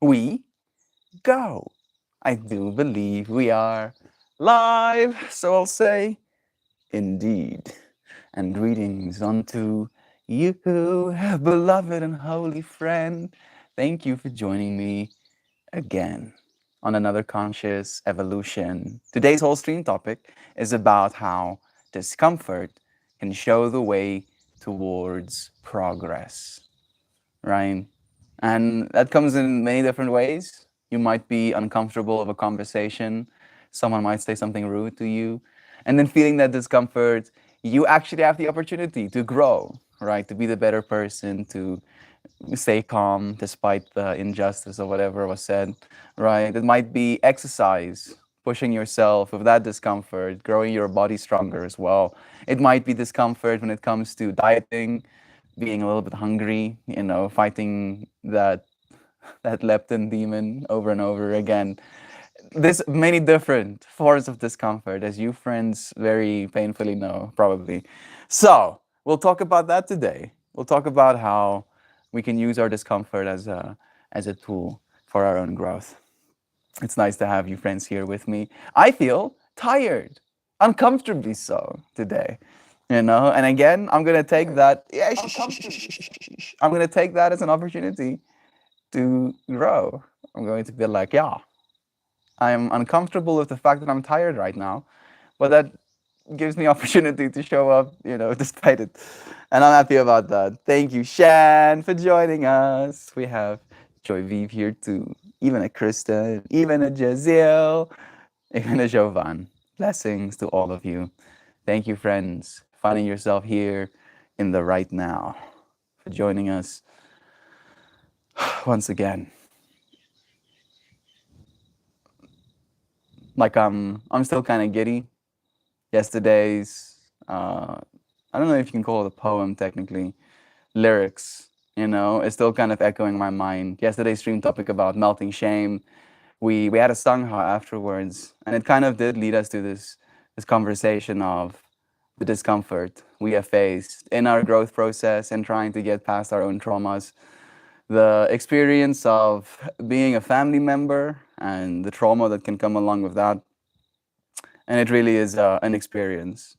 we go. I do believe we are live, so I'll say indeed. And greetings unto you, beloved and holy friend. Thank you for joining me again on another conscious evolution. Today's whole stream topic is about how discomfort can show the way towards progress, right? And that comes in many different ways. You might be uncomfortable of a conversation, someone might say something rude to you, and then feeling that discomfort, you actually have the opportunity to grow, right? To be the better person, to stay calm despite the injustice or whatever was said, right? It might be exercise, pushing yourself with that discomfort, growing your body stronger as well. It might be discomfort when it comes to dieting, being a little bit hungry, fighting that leptin demon over and over again. There's many different forms of discomfort, as you friends very painfully know, probably. So we'll talk about that today. We'll talk about how we can use our discomfort as a tool for our own growth. It's nice to have you friends here with me. I feel tired, uncomfortably so today. And again, I'm gonna take that. Yeah, I'm gonna take that as an opportunity to grow. I'm going to be like, yeah, I'm uncomfortable with the fact that I'm tired right now, but that gives me opportunity to show up, despite it. And I'm happy about that. Thank you, Shan, for joining us. We have Joy Vive here too, even a Kristen, even a Jaziel, even a Jovan. Blessings to all of you. Thank you, friends, finding yourself here in the right now, for joining us once again. Like I'm still kind of giddy. Yesterday's I don't know if you can call it a poem technically, lyrics, it's still kind of echoing my mind. Yesterday's stream topic about melting shame. We had a sangha afterwards, and it kind of did lead us to this conversation of the discomfort we have faced in our growth process and trying to get past our own traumas, the experience of being a family member and the trauma that can come along with that. And it really is an experience,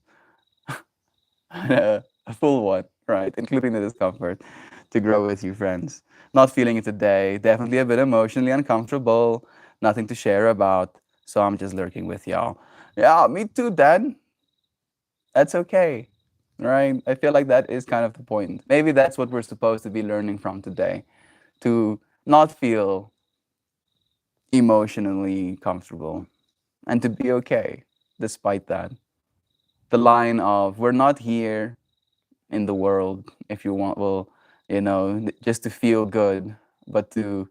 a full one, right? Including the discomfort to grow with you, friends. Not feeling it today, definitely a bit emotionally uncomfortable, nothing to share about. So I'm just lurking with y'all. Yeah, me too, Dad. That's okay, right? I feel like that is kind of the point. Maybe that's what we're supposed to be learning from today, to not feel emotionally comfortable and to be okay despite that. The line of we're not here in the world, if you want, well, just to feel good, but to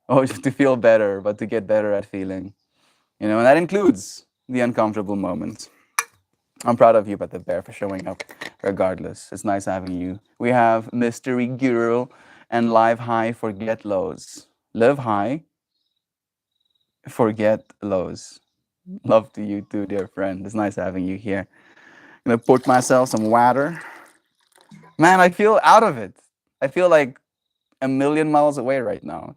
or just to feel better, but to get better at feeling. And that includes the uncomfortable moments. I'm proud of you, but the bear, for showing up regardless. It's nice having you. We have Mystery Girl and Live High, Forget Lows. Live high, forget lows. Love to you too, dear friend. It's nice having you here. I'm gonna put myself some water. Man, I feel out of it. I feel like a million miles away right now.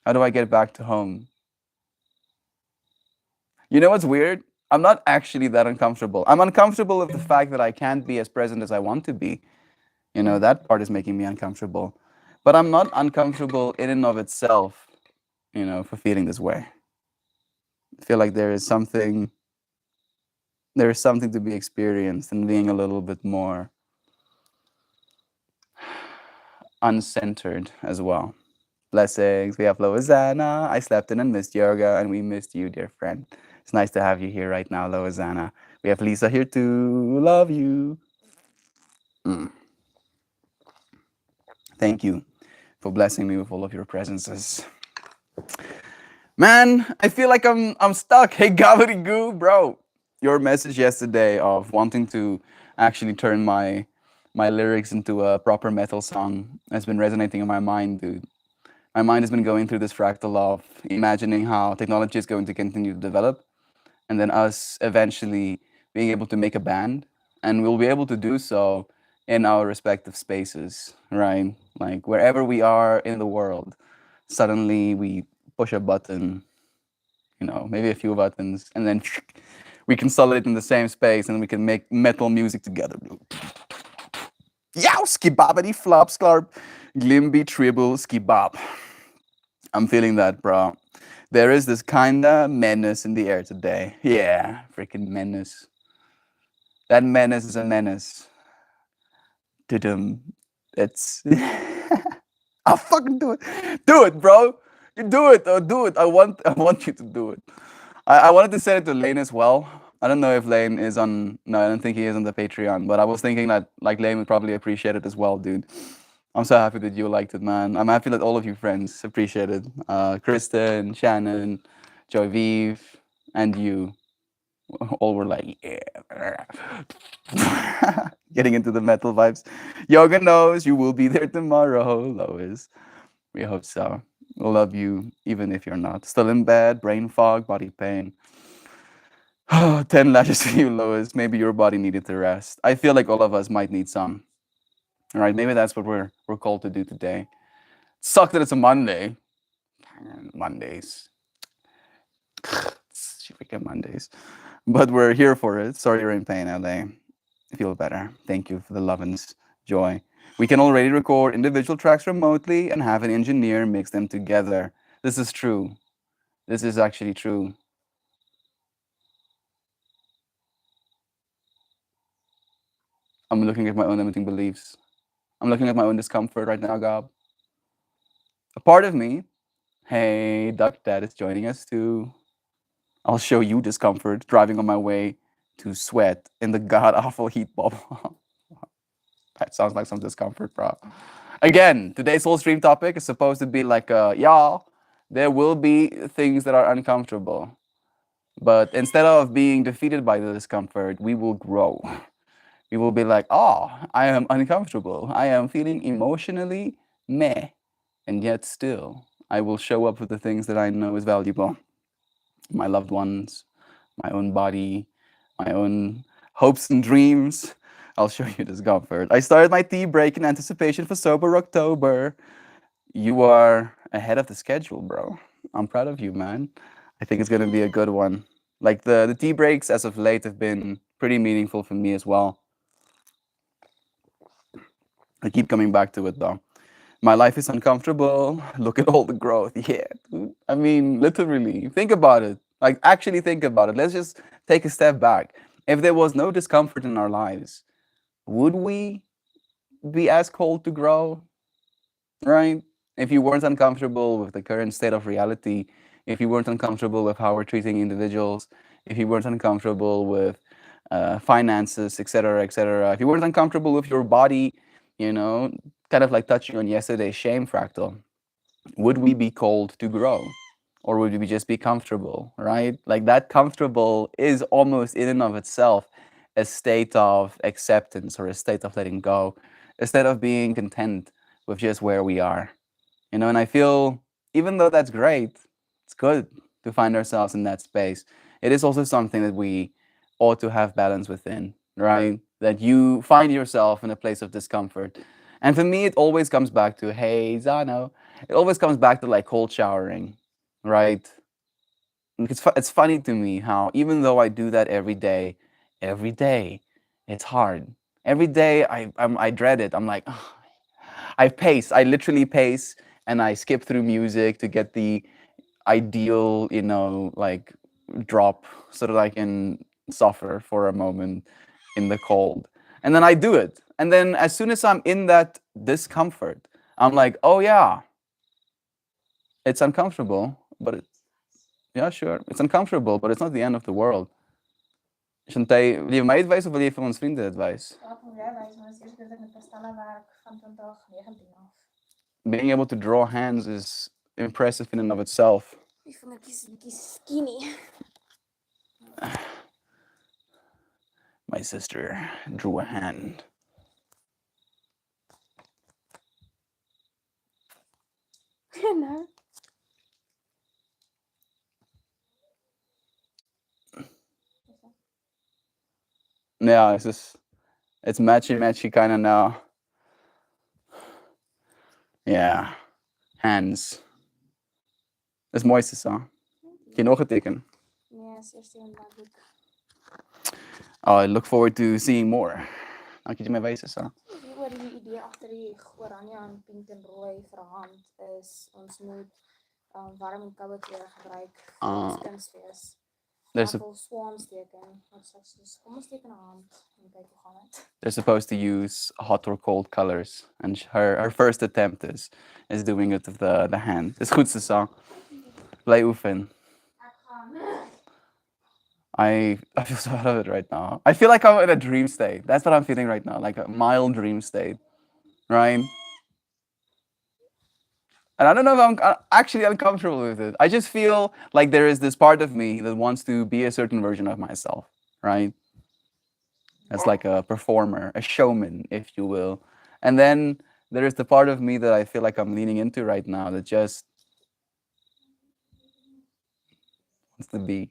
How do I get back to home? You know what's weird? I'm not actually that uncomfortable. I'm uncomfortable with the fact that I can't be as present as I want to be. That part is making me uncomfortable. But I'm not uncomfortable in and of itself, for feeling this way. I feel like there is something to be experienced and being a little bit more uncentered as well. Blessings. We have Loazana. I slept in and missed yoga, and we missed you, dear friend. It's nice to have you here right now, Loazana. We have Lisa here too. Love you. Mm. Thank you for blessing me with all of your presences. Man, I feel like I'm stuck. Hey, gobbledygoo, bro. Your message yesterday of wanting to actually turn my lyrics into a proper metal song has been resonating in my mind, dude. My mind has been going through this fractal of imagining how technology is going to continue to develop, and then us eventually being able to make a band, and we'll be able to do so in our respective spaces, right? Like wherever we are in the world, suddenly we push a button, maybe a few buttons, and then we consolidate in the same space and we can make metal music together. Yow, skibobbity flop, sklarp, glimby tribble, skibop. I'm feeling that, bro. There is this kinda menace in the air today. Yeah, freaking menace. That menace is a menace. Didum. It's. I'll fucking do it. Do it, bro. You do it. Or do it. I want you to do it. I wanted to send it to Lane as well. I don't know if Lane is on. No, I don't think he is on the Patreon. But I was thinking that like Lane would probably appreciate it as well, dude. I'm so happy that you liked it, man. I'm happy that all of you friends appreciate it. Kristen, Shannon, Joy Vive, and you all were like, yeah. Getting into the metal vibes. Yoga knows you will be there tomorrow, Lois. We hope so. We'll love you even if you're not. Still in bed, brain fog, body pain. 10 lashes for you, Lois. Maybe your body needed to rest. I feel like all of us might need some. All right, maybe that's what we're called to do today. Suck that it's a Monday. Mondays. Freaking Mondays. But we're here for it. Sorry you're in pain, LA. Feel better. Thank you for the love and joy. We can already record individual tracks remotely and have an engineer mix them together. This is true. This is actually true. I'm looking at my own limiting beliefs. I'm looking at my own discomfort right now, Gob. A part of me, hey, Duck Dad is joining us too. I'll show you discomfort driving on my way to sweat in the god awful heat bubble. That sounds like some discomfort, bro. Again, today's whole stream topic is supposed to be like, y'all, there will be things that are uncomfortable. But instead of being defeated by the discomfort, we will grow. We will be like, oh, I am uncomfortable. I am feeling emotionally meh. And yet still, I will show up with the things that I know is valuable. My loved ones, my own body, my own hopes and dreams. I'll show you discomfort. I started my tea break in anticipation for Sober October. You are ahead of the schedule, bro. I'm proud of you, man. I think it's gonna be a good one. Like the tea breaks as of late have been pretty meaningful for me as well. I keep coming back to it though. My life is uncomfortable. Look at all the growth. Yeah, dude. I mean, literally, think about it. Like, actually think about it. Let's just take a step back. If there was no discomfort in our lives, would we be as called to grow? Right? If you weren't uncomfortable with the current state of reality, if you weren't uncomfortable with how we're treating individuals, if you weren't uncomfortable with finances, etc., if you weren't uncomfortable with your body, you know, kind of like touching on yesterday's shame fractal, would we be called to grow? Or would we just be comfortable, right? Like that comfortable is almost in and of itself a state of acceptance or a state of letting go, a state of being content with just where we are. And I feel even though that's great, it's good to find ourselves in that space. It is also something that we ought to have balance within, right? That you find yourself in a place of discomfort. And for me, it always comes back to, hey, Zano, it always comes back to like cold showering, right? It's funny to me how even though I do that every day, it's hard. Every day I dread it. I'm like, I pace. I literally pace and I skip through music to get the ideal, like drop so that I can suffer for a moment in the cold. And then I do it. And then as soon as I'm in that discomfort, I'm like, oh yeah, it's uncomfortable, but yeah, sure. It's uncomfortable, but it's not the end of the world. Chantay, wil je mij advice of wil je van ons vrienden advice? Being able to draw hands is impressive in and of itself. Skinny. My sister drew a hand. No. Ja, It's matchy matchy kind of now. Yeah. Hands. Is mooi, Susan. Heb je nog een teken? Nee, is eerst in my boek. Oh, I look forward to seeing more. Dank je my wijs, Susan. Die oor die idee agter die oranje en pink en rooi vir 'n hand is ons moet warm en koue kleure gebruik vir ons kunsfees. There's Ek wil swans teken. Wat sê jy? Kom ons teken 'n hand en kyk hoe gaan dit. they're supposed to use hot or cold colors, and her first attempt is doing it with the hand. Is goed, Susan. Bly oefen. Ek gaan. I feel so out of it right now. I feel like I'm in a dream state. That's what I'm feeling right now, like a mild dream state, right? And I don't know if I'm actually uncomfortable with it. I just feel like there is this part of me that wants to be a certain version of myself, right? As like a performer, a showman, if you will. And then there is the part of me that I feel like I'm leaning into right now that just wants to be.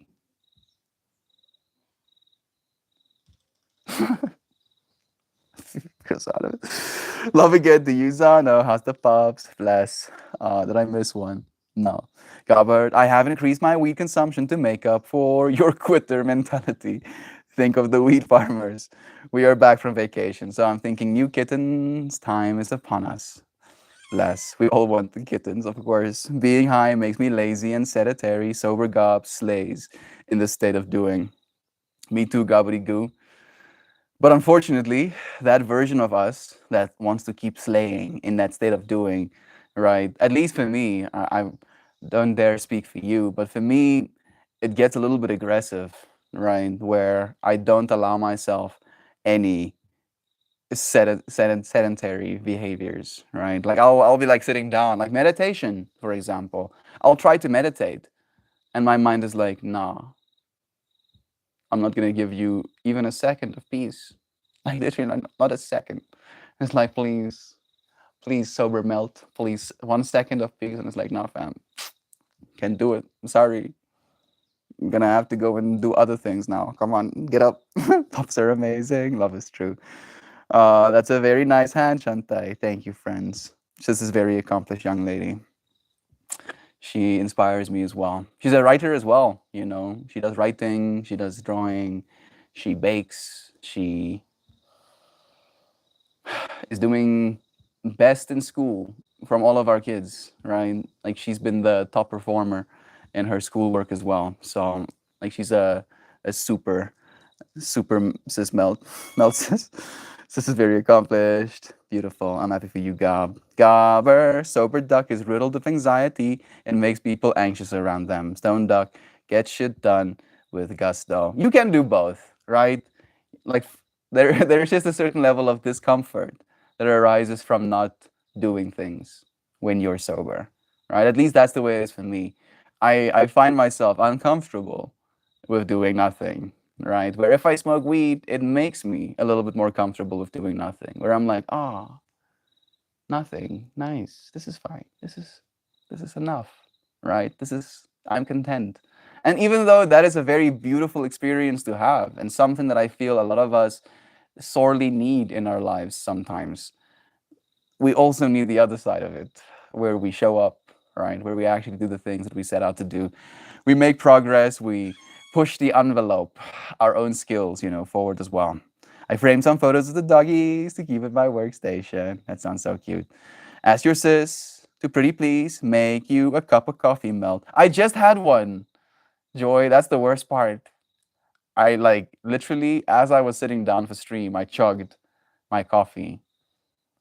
Because out of it. Love again to you, Zano. How's the pups? Bless. Did I miss one? No. Gabbard, I have increased my weed consumption to make up for your quitter mentality. Think of the weed farmers. We are back from vacation, so I'm thinking new kittens time is upon us. Bless. We all want the kittens, of course. Being high makes me lazy and sedentary. Sober gob slays in the state of doing. Me too, gobbledygoo. But unfortunately, that version of us that wants to keep slaying in that state of doing, right? At least for me, I don't dare speak for you, but for me, it gets a little bit aggressive, right? Where I don't allow myself any sedentary behaviors, right? Like I'll be like sitting down, like meditation, for example. I'll try to meditate, and my mind is like, nah, I'm not gonna give you even a second of peace. Like literally not a second. It's like please sober melt, please 1 second of peace, and it's like, no fam, can't do it. I'm sorry. I'm gonna have to go and do other things now. Come on, get up. Pups are amazing. Love is true. That's a very nice hand, Shantai. Thank you, friends. She's this very accomplished young lady. She inspires me as well. She's a writer as well, you know. She does writing, she does drawing, she bakes, she is doing best in school from all of our kids, right? Like she's been the top performer in her schoolwork as well. So like she's a super sis melt sis. Sis is very accomplished. Beautiful. I'm happy for you, Gob. Gobber, sober duck is riddled with anxiety and makes people anxious around them. Stone duck gets shit done with gusto. You can do both, right? Like there's just a certain level of discomfort that arises from not doing things when you're sober, right? At least that's the way it is for me. I find myself uncomfortable with doing nothing, right? Where if I smoke weed, it makes me a little bit more comfortable with doing nothing. Where I'm like, oh, nothing, nice. This is fine. This is enough, right? I'm content. And even though that is a very beautiful experience to have and something that I feel a lot of us sorely need in our lives sometimes, we also need the other side of it, where we show up, right? Where we actually do the things that we set out to do. We make progress, we push the envelope, our own skills, forward as well. I framed some photos of the doggies to keep at my workstation. That sounds so cute. Ask your sis to pretty please make you a cup of coffee melt. I just had one. Joy, that's the worst part. I like literally as I was sitting down for stream, I chugged my coffee.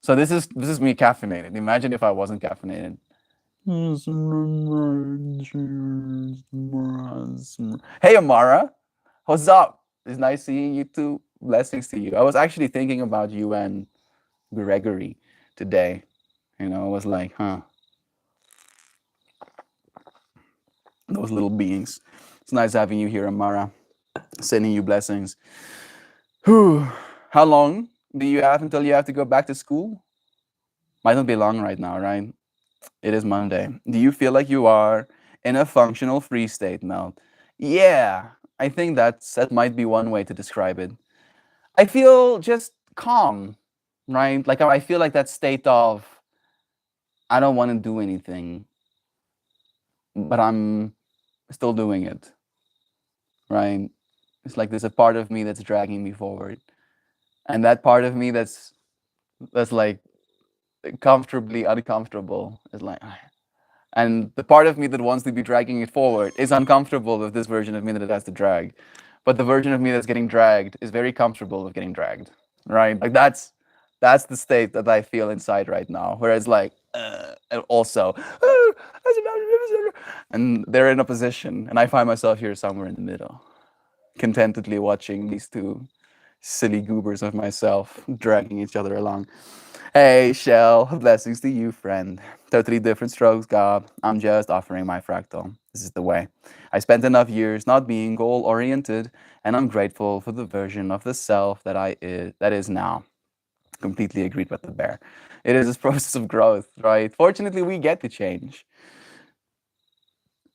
So this is me caffeinated. Imagine if I wasn't caffeinated. Hey Amara, what's up? It's nice seeing you too. Blessings to you. I was actually thinking about you and Gregory today. I was like, huh, those little beings. It's nice having you here, Amara. Sending you blessings. Whew. How long do you have until you have to go back to school? Might not be long right now, right? It is Monday. Do you feel like you are in a functional free state, Mel? Yeah, I think that might be one way to describe it. I feel just calm, right? Like I feel like that state of I don't want to do anything, but I'm still doing it, right? It's like there's a part of me that's dragging me forward, and that part of me that's like comfortably uncomfortable is like, and the part of me that wants to be dragging it forward is uncomfortable with this version of me that it has to drag, but the version of me that's getting dragged is very comfortable with getting dragged, right? Like that's the state that I feel inside right now. Whereas like and also, and they're in a position, and I find myself here somewhere in the middle, contentedly watching these two silly goobers of myself dragging each other along. Hey, Shell, blessings to you, friend. Totally different strokes, God. I'm just offering my fractal. This is the way. I spent enough years not being goal oriented, and I'm grateful for the version of the self that is now. Completely agreed with the bear. It is this process of growth, right? Fortunately, we get to change.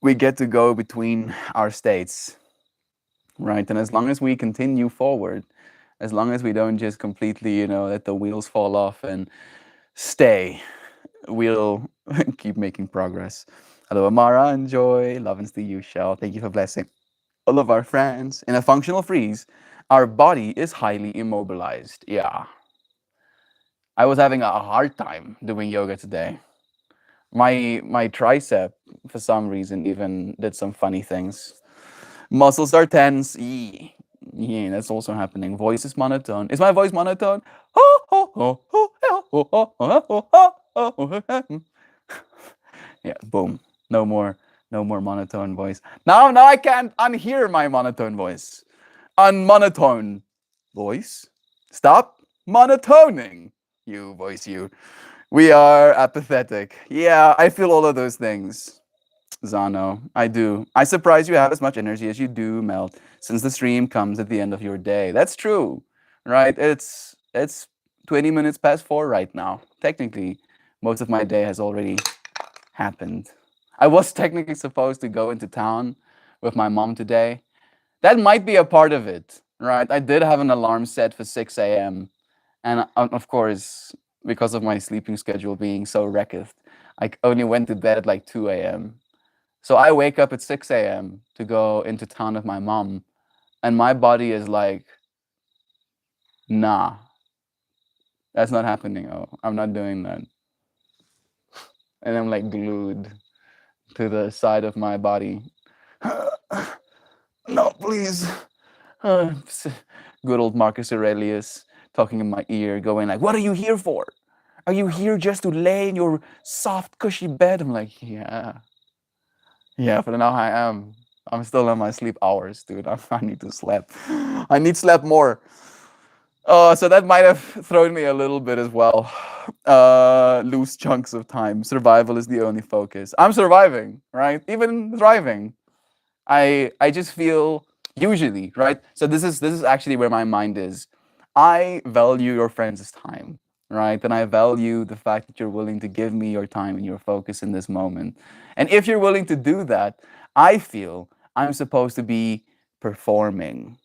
We get to go between our states, right? And as long as we continue forward, as long as we don't just completely, let the wheels fall off and stay, we'll keep making progress. Hello, Amara and Joy. Love and to you, Shell. Thank you for blessing all of our friends. In a functional freeze, our body is highly immobilized. Yeah. I was having a hard time doing yoga today. My tricep, for some reason, even did some funny things. Muscles are tense. Yeah, that's also happening. Voice is monotone. Is my voice monotone? Yeah, boom. No more, no more monotone voice. Now I can't unhear my monotone voice. Unmonotone voice. Stop monotoning. You voice, you. We are apathetic. Yeah, I feel all of those things. Zano, I do. I surprise you have as much energy as you do, Melt, since the stream comes at the end of your day. That's true, right? It's 20 minutes past 4 right now. Technically, most of my day has already happened. I was technically supposed to go into town with my mom today. That might be a part of it, right? I did have an alarm set for 6 a.m. And of course, because of my sleeping schedule being so wrecked, I only went to bed at like 2 a.m. So I wake up at 6 a.m. to go into town with my mom, and my body is like, nah, that's not happening. Oh, I'm not doing that. And I'm like glued to the side of my body. No, please. Good old Marcus Aurelius talking in my ear, going like, "What are you here for? Are you here just to lay in your soft, cushy bed?" I'm like, yeah, but now I am. I'm still on my sleep hours, dude. I need to sleep. I need sleep more. So that might have thrown me a little bit as well. Loose chunks of time. Survival is the only focus. I'm surviving, right? Even thriving. I just feel usually, right? So this is actually where my mind is. I value your friends' time, right? And I value the fact that you're willing to give me your time and your focus in this moment. And if you're willing to do that, I feel I'm supposed to be performing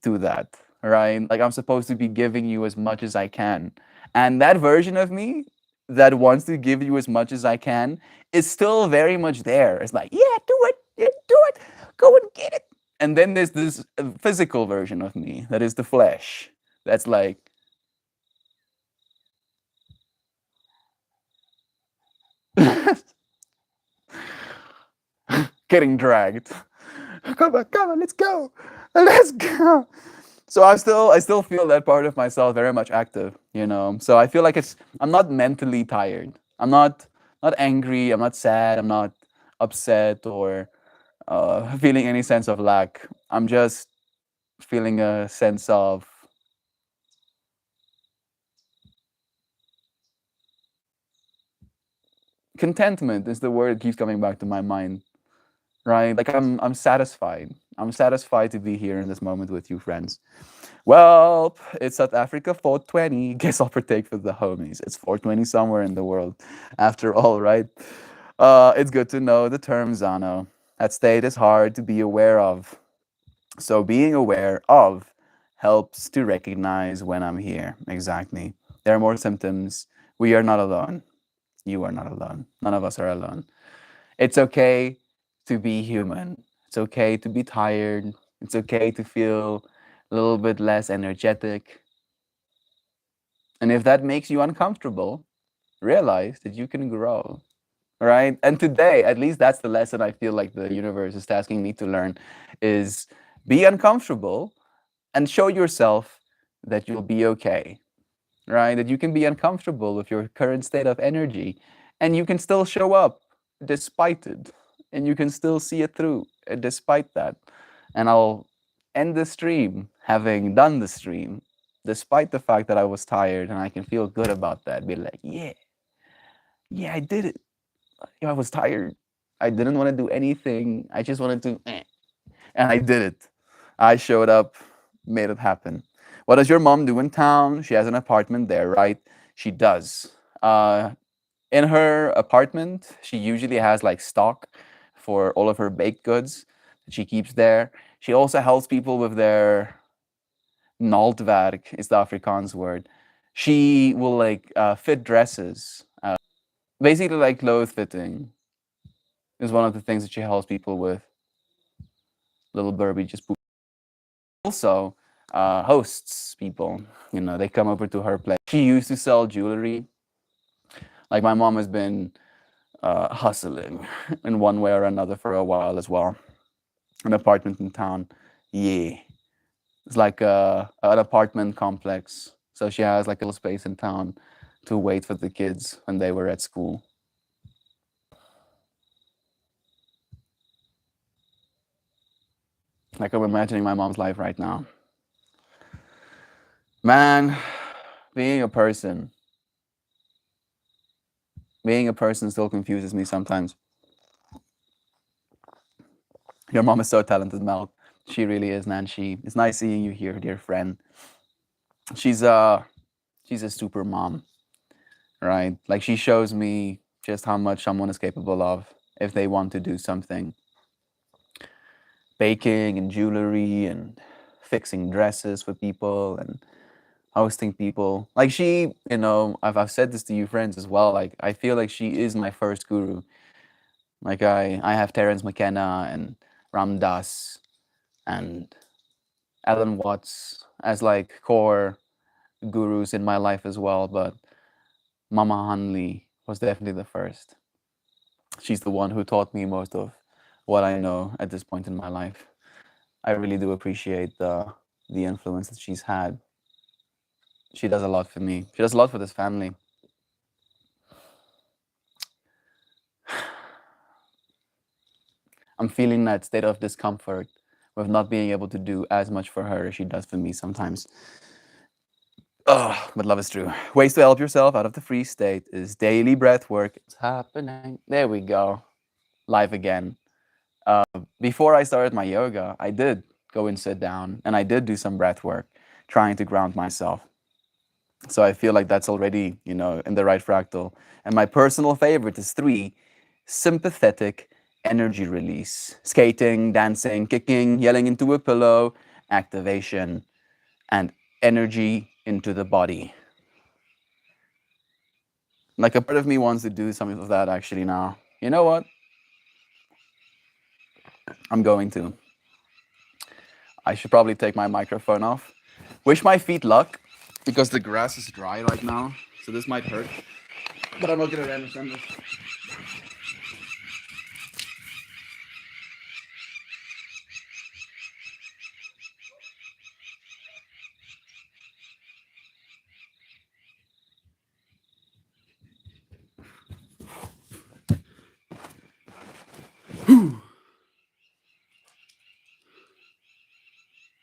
to that, right? Like I'm supposed to be giving you as much as I can. And that version of me that wants to give you as much as I can is still very much there. It's like, yeah, do it, yeah, do it, go and get it. And then there's this physical version of me that is the flesh. That's like, getting dragged. Come on, let's go. So I still feel that part of myself very much active. So I feel like I'm not mentally tired. I'm not angry. I'm not sad. I'm not upset or feeling any sense of lack. I'm just feeling a sense of contentment. Is the word that keeps coming back to my mind. Right? Like I'm satisfied. I'm satisfied to be here in this moment with you, friends. Well, it's South Africa 420. Guess I'll partake for the homies. It's 420 somewhere in the world, after all, right? It's good to know the term Zano. That state is hard to be aware of. So being aware of helps to recognize when I'm here. Exactly. There are more symptoms. We are not alone. You are not alone. None of us are alone. It's okay to be human. It's okay to be tired. It's okay to feel a little bit less energetic. And if that makes you uncomfortable, realize that you can grow, right? And today, at least that's the lesson I feel like the universe is asking me to learn is be uncomfortable and show yourself that you'll be okay, right? That you can be uncomfortable with your current state of energy and you can still show up despite it. And you can still see it through despite that. And I'll end the stream having done the stream, despite the fact that I was tired, and I can feel good about that. Be like, yeah, I did it. I was tired. I didn't want to do anything. I just wanted to, and I did it. I showed up, made it happen. What does your mom do in town? She has an apartment there, right? She does. In her apartment, she usually has like stock for all of her baked goods that she keeps there. She also helps people with their naaldwerk, is the Afrikaans word. She will like fit dresses. Basically, like clothes fitting is one of the things that she helps people with. Little Burby just also hosts people. You know, they come over to her place. She used to sell jewelry. Like my mom has been hustling in one way or another for a while as well. An apartment in town, yeah, it's like an apartment complex. So she has like a little space in town to wait for the kids when they were at school. Like I'm imagining my mom's life right now. Man, being a person, being a person still confuses me sometimes. Your mom is so talented, Mel. She really is, Nancy. It's nice seeing you here, dear friend. She's uh she's a super mom, right? Like she shows me just how much someone is capable of if they want to do something. Baking and jewelry and fixing dresses for people and hosting people. Like she, I've said this to you friends as well. Like I feel like she is my first guru. Like I have Terence McKenna and Ram Dass and Alan Watts as like core gurus in my life as well, but Mama Hanli was definitely the first. She's the one who taught me most of what I know at this point in my life. I really do appreciate the influence that she's had. She does a lot for me. She does a lot for this family. I'm feeling that state of discomfort with not being able to do as much for her as she does for me sometimes. Oh, but love is true. Ways to help yourself out of the freeze state is daily breath work. It's happening. There we go. Live again. Before I started my yoga, I did go and sit down and I did do some breath work, trying to ground myself. So I feel like that's already, in the right fractal. And my personal favorite is 3 sympathetic energy release: skating, dancing, kicking, yelling into a pillow, activation, and energy into the body. Like a part of me wants to do some of that actually now. You know what? I'm going to. I should probably take my microphone off. Wish my feet luck because the grass is dry right now. So this might hurt. But I'm not going to understand this.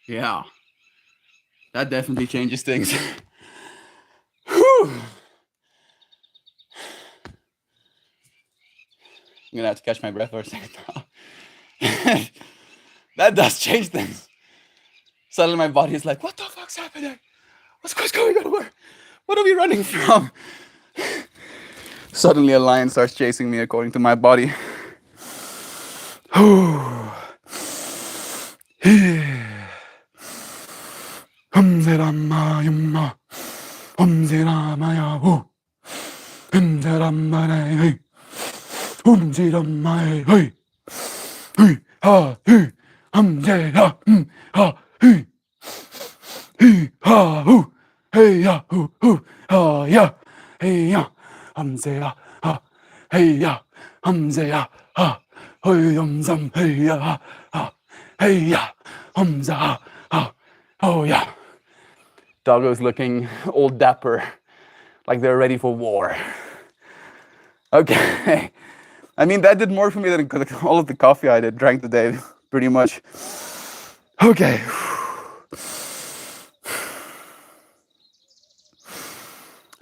Yeah, that definitely changes things. I'm gonna have to catch my breath for a second now. That does change things. Suddenly my body is like, what the fuck's happening? What's going on? What are we running from? Suddenly a lion starts chasing me according to my body. Humziramayumma. Humziramayahu. Humziramayahu. Humziramayahu. Hui ha hu. Humzira. Ha hu. Hee ha hoo, hey ya hoo hoo, ha ya, hey ya, hamzeya ha, hey ya, hamzeya ha, hey yum hey ya ha, hey ya, hamza ha, oh yeah. Doggo's looking all dapper, like they're ready for war. Okay, I mean that did more for me than all of the coffee I drank today, pretty much. Okay.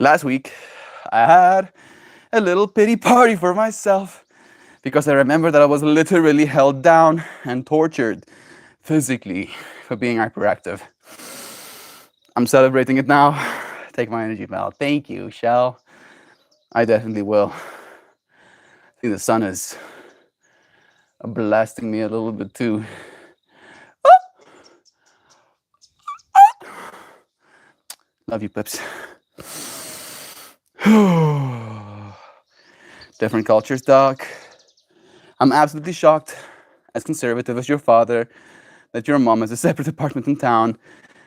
Last week, I had a little pity party for myself because I remember that I was literally held down and tortured physically for being hyperactive. I'm celebrating it now. Take my energy, Mel. Thank you, Shell. I definitely will. I think the sun is blasting me a little bit too. Love you, Pips. Different cultures, Doc. I'm absolutely shocked, as conservative as your father, that your mom has a separate apartment in town,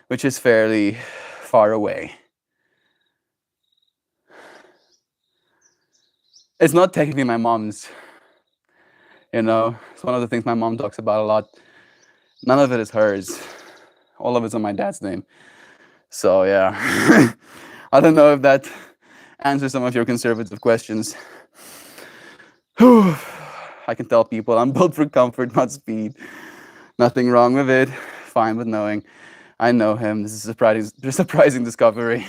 which is fairly far away. It's not technically my mom's. You know, it's one of the things my mom talks about a lot. None of it is hers. All of it's on my dad's name. So yeah, I don't know if that answers some of your conservative questions. I can tell people I'm built for comfort, not speed. Nothing wrong with it. Fine with knowing I know him. This is a surprising discovery.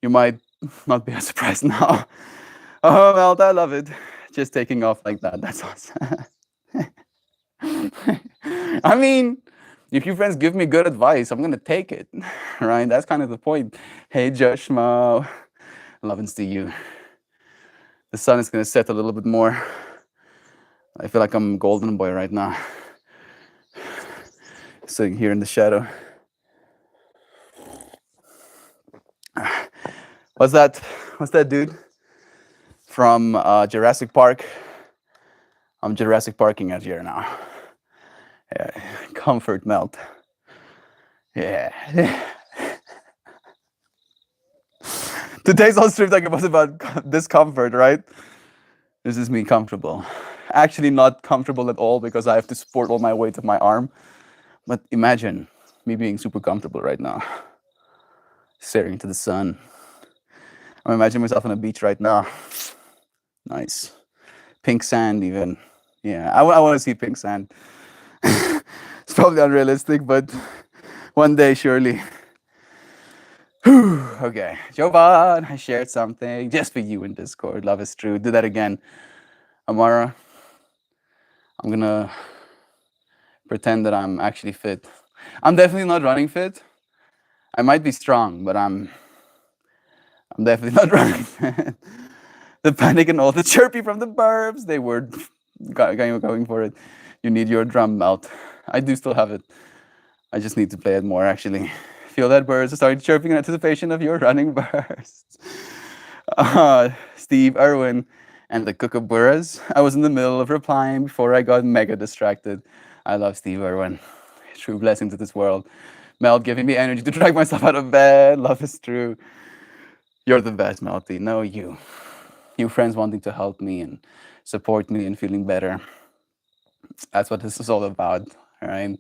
You might not be as surprised now. Oh, Melt, I love it. Just taking off like that. That's awesome. I mean, if you friends give me good advice, I'm gonna take it, right? That's kind of the point. Hey, Josh Mo, love and see you. The sun is gonna set a little bit more. I feel like I'm golden boy right now, sitting here in the shadow. What's that? What's that dude from Jurassic Park? I'm Jurassic Parking out here now. Yeah, comfort Melt. Yeah. Today's whole stream talk was about discomfort, right? This is me comfortable. Actually, not comfortable at all because I have to support all my weight of my arm. But imagine me being super comfortable right now, staring into the sun. I'm imagining myself on a beach right now. Nice. Pink sand, even. Yeah, I want to see pink sand. It's probably unrealistic, but one day, surely. Okay, Jovan, I shared something just for you in Discord. Love is true. Do that again. Amara, I'm gonna pretend that I'm actually fit. I'm definitely not running fit. I might be strong, but I'm definitely not running fit. The panic and all the chirpy from the burbs, they were going for it. You need your drum Melt. I do still have it. I just need to play it more, actually. Feel that birds are starting chirping in anticipation of your running bursts. Steve Irwin and the Kookaburras. I was in the middle of replying before I got mega distracted. I love Steve Irwin. True blessing to this world. Melt giving me energy to drag myself out of bed. Love is true. You're the best, Melty. No, you. You friends wanting to help me and support me and feeling better. That's what this is all about, right?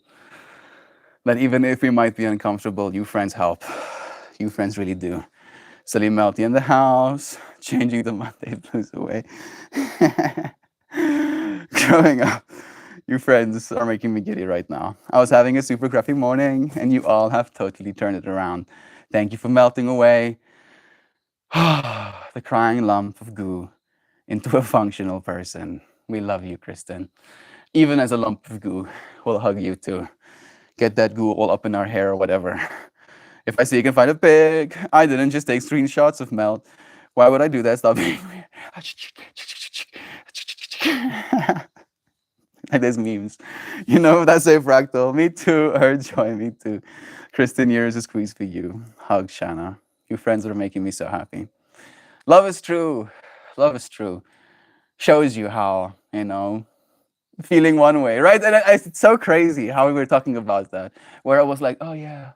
That even if we might be uncomfortable, you friends help. You friends really do. Salim Melty in the house, changing the Monday blues away. Growing up, you friends are making me giddy right now. I was having a super crappy morning, and you all have totally turned it around. Thank you for melting away the crying lump of goo into a functional person. We love you, Kristen. Even as a lump of goo, we'll hug you too. Get that goo all up in our hair or whatever. If I see you can find a pic, I didn't just take screenshots of Melt. Why would I do that? Stop being weird. Like there's memes. You know, that's a fractal. Me too, her joy, me too. Kristen, here's a squeeze for you. Hug, Shanna. You friends are making me so happy. Love is true. Love is true. Shows you how, feeling one way, right? And it's so crazy how we were talking about that, where I was like, oh yeah,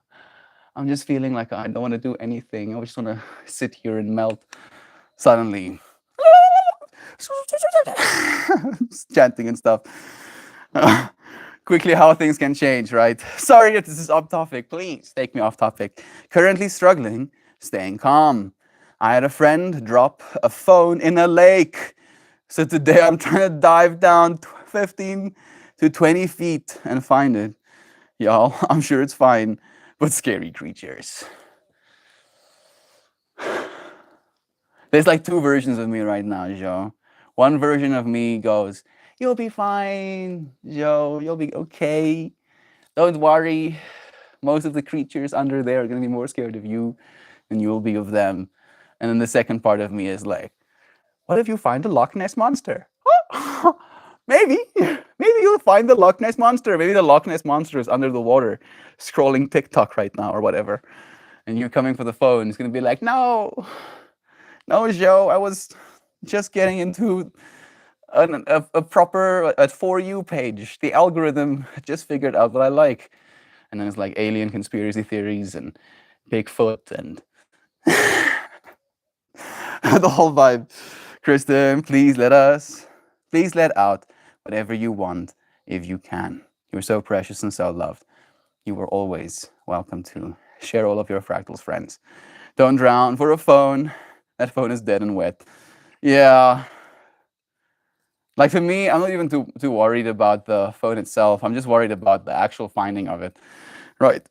I'm just feeling like I don't want to do anything. I just want to sit here and melt. Suddenly, chanting and stuff. Quickly, how things can change, right? Sorry if this is off topic. Please take me off topic. Currently struggling, staying calm. I had a friend drop a phone in a lake. So today I'm trying to dive down 15 to 20 feet and find it. Y'all, I'm sure it's fine, but scary creatures. There's like two versions of me right now, Joe. One version of me goes, you'll be fine, Joe, you'll be okay. Don't worry. Most of the creatures under there are going to be more scared of you than you will be of them. And then the second part of me is like, what if you find the Loch Ness Monster? Maybe. Maybe you'll find the Loch Ness Monster. Maybe the Loch Ness Monster is under the water, scrolling TikTok right now or whatever. And you're coming for the phone. It's going to be like, no, no, Joe, I was just getting into a proper For You page. The algorithm just figured out what I like. And then it's like alien conspiracy theories and Bigfoot and the whole vibe. Kristen, please let out whatever you want if you can. You're so precious and so loved. You are always welcome to share all of your fractals, friends. Don't drown for a phone. That phone is dead and wet. Yeah. Like for me, I'm not even too worried about the phone itself. I'm just worried about the actual finding of it. Right.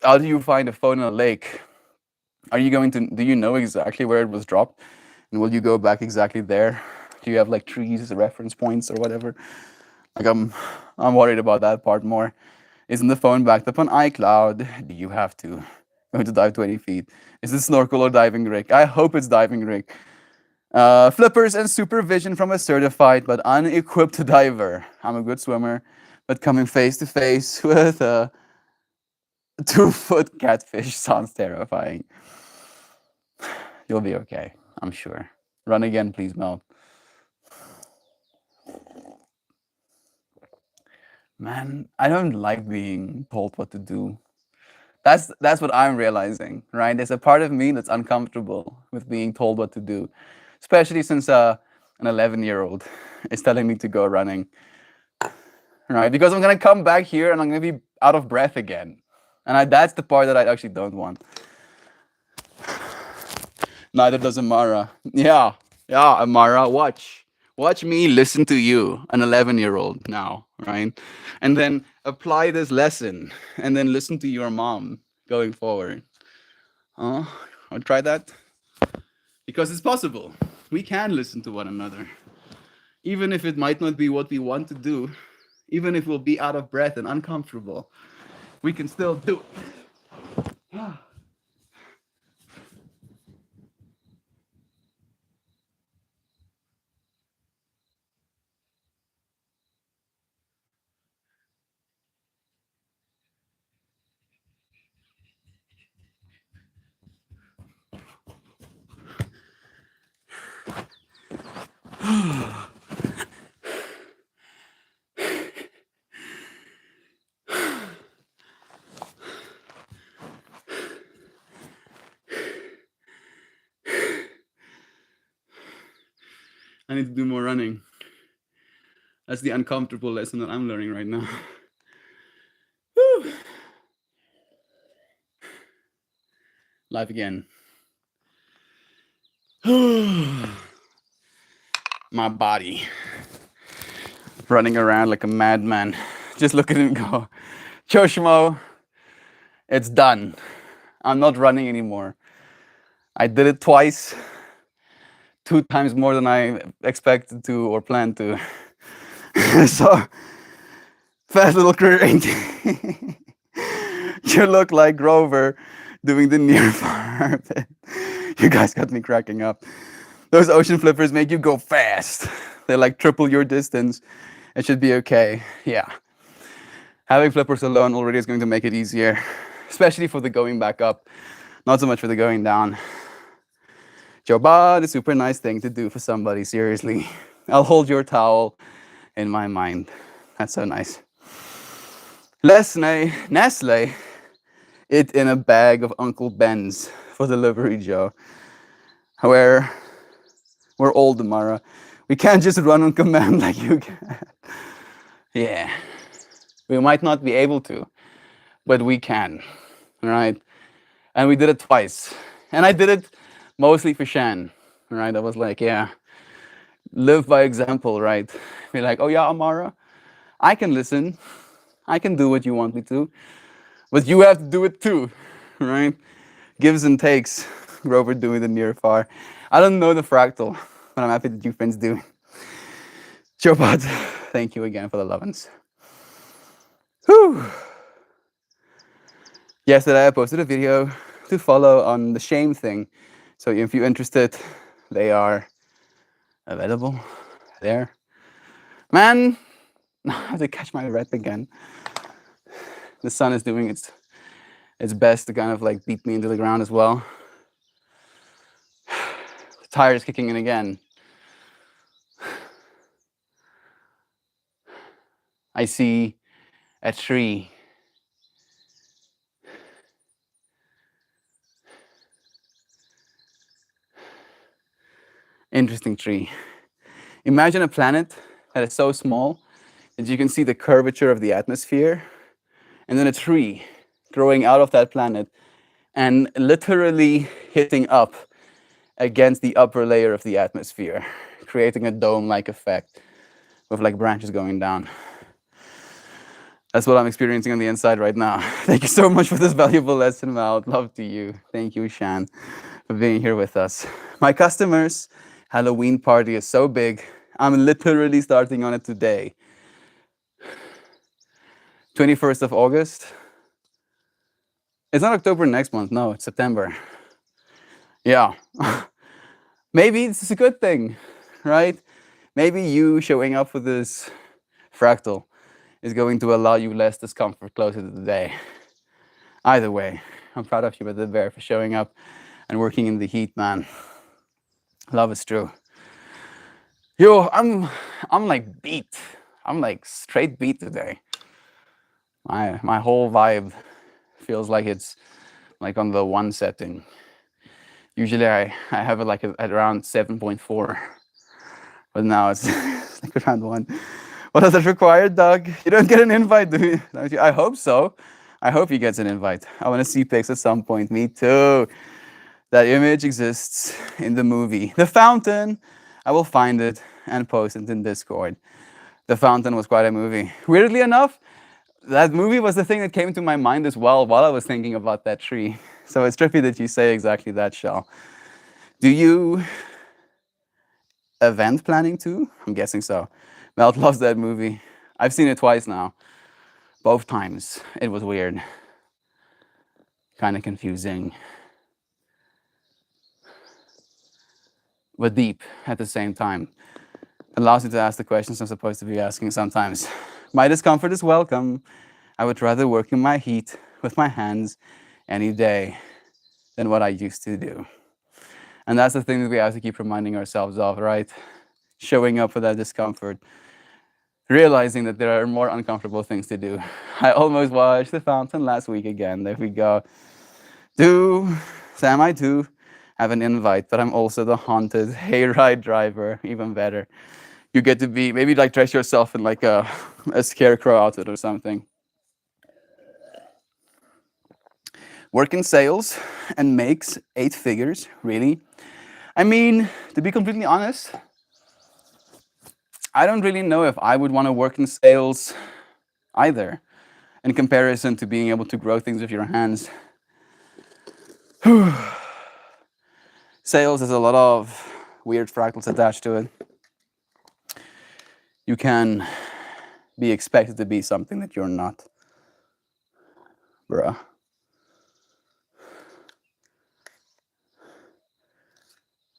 How do you find a phone in a lake? Do you know exactly where it was dropped? And will you go back exactly there? Do you have like trees as reference points or whatever? Like I'm worried about that part more. Isn't the phone backed up on iCloud? Do you have to go to dive 20 feet? Is it snorkel or diving rig? I hope it's diving rig. Flippers and supervision from a certified but unequipped diver. I'm a good swimmer, but coming face to face with a 2-foot catfish sounds terrifying. You'll be okay, I'm sure. Run again, please, Mel. Man, I don't like being told what to do. That's what I'm realizing, right? There's a part of me that's uncomfortable with being told what to do, especially since an 11-year-old is telling me to go running, right? Because I'm gonna come back here and I'm gonna be out of breath again, and that's the part that I actually don't want. Neither does Amara. Yeah, Amara, watch me listen to you, an 11-year-old now, right? And then apply this lesson, and then listen to your mom going forward. I'll try that because it's possible. We can listen to one another, even if it might not be what we want to do, even if we'll be out of breath and uncomfortable. We can still do it. I need to do more running. That's the uncomfortable lesson that I'm learning right now. Whew. Life again. My body running around like a madman. Just look at him go, Choshmo, it's done. I'm not running anymore. I did it twice, 2 times more than I expected to or planned to. So, fast little career, ain't you? You look like Grover doing the near far bit. You guys got me cracking up. Those ocean flippers make you go fast. They like triple your distance. It should be okay. Yeah. Having flippers alone already is going to make it easier. especially for the going back up, not so much for the going down. Joba, the super nice thing to do for somebody, seriously. I'll hold your towel in my mind. That's so nice. Nestle, it in a bag of Uncle Ben's for delivery, Joe. Where we're old, Amara. We can't just run on command like you can. Yeah. We might not be able to, but we can. Right? And we did it twice. And I did it mostly for Shan. Right? I was like, yeah, live by example, right? Be like, oh yeah, Amara, I can listen. I can do what you want me to. But you have to do it too. Right? Gives and takes. Grover doing the near far. I don't know the fractal, but I'm happy that you friends do. Chopad, thank you again for the lovin's. Whew. Yesterday I posted a video to follow on the shame thing. So if you're interested, they are available there. Man, I have to catch my breath again. The sun is doing its best to kind of like beat me into the ground as well. The tire is kicking in again. I see a tree. Interesting tree. Imagine a planet that is so small that you can see the curvature of the atmosphere, and then a tree growing out of that planet and literally hitting up against the upper layer of the atmosphere, creating a dome-like effect with like branches going down. That's what I'm experiencing on the inside right now. Thank you so much for this valuable lesson, Mal. Love to you. Thank you, Shan, for being here with us. My customers' Halloween party is so big. I'm literally starting on it today. 21st of August. It's not October next month. No, it's September. Yeah. Maybe this is a good thing, right? Maybe you showing up for this fractal is going to allow you less discomfort closer to the day. Either way, I'm proud of you, Brother Bear, for showing up and working in the heat, man. Love is true. Yo, I'm like beat. I'm like straight beat today. My whole vibe feels like it's like on the 1 setting. Usually I have it like at around 7.4, but now it's like around 1. What does it require, Doug? You don't get an invite, do you? Don't you? I hope so. I hope he gets an invite. I want to see pics at some point. Me too. That image exists in the movie. The Fountain. I will find it and post it in Discord. The Fountain was quite a movie. Weirdly enough, that movie was the thing that came to my mind as well while I was thinking about that tree. So it's trippy that you say exactly that, Shell. Do you event planning too? I'm guessing so. Melt loves that movie. I've seen it twice now. Both times. It was weird. Kind of confusing. But deep at the same time. Allows you to ask the questions I'm supposed to be asking sometimes. My discomfort is welcome. I would rather work in my heat with my hands any day than what I used to do. And that's the thing that we have to keep reminding ourselves of, right? Showing up for that discomfort. Realizing that there are more uncomfortable things to do. I almost watched The Fountain last week again. There we go. Sam, I do have an invite, but I'm also the haunted hayride driver. Even better. You get to be, maybe like dress yourself in like a scarecrow outfit or something. Work in sales and makes 8 figures, really? I mean, to be completely honest, I don't really know if I would want to work in sales either, in comparison to being able to grow things with your hands. Sales has a lot of weird fractals attached to it. You can be expected to be something that you're not. Bruh.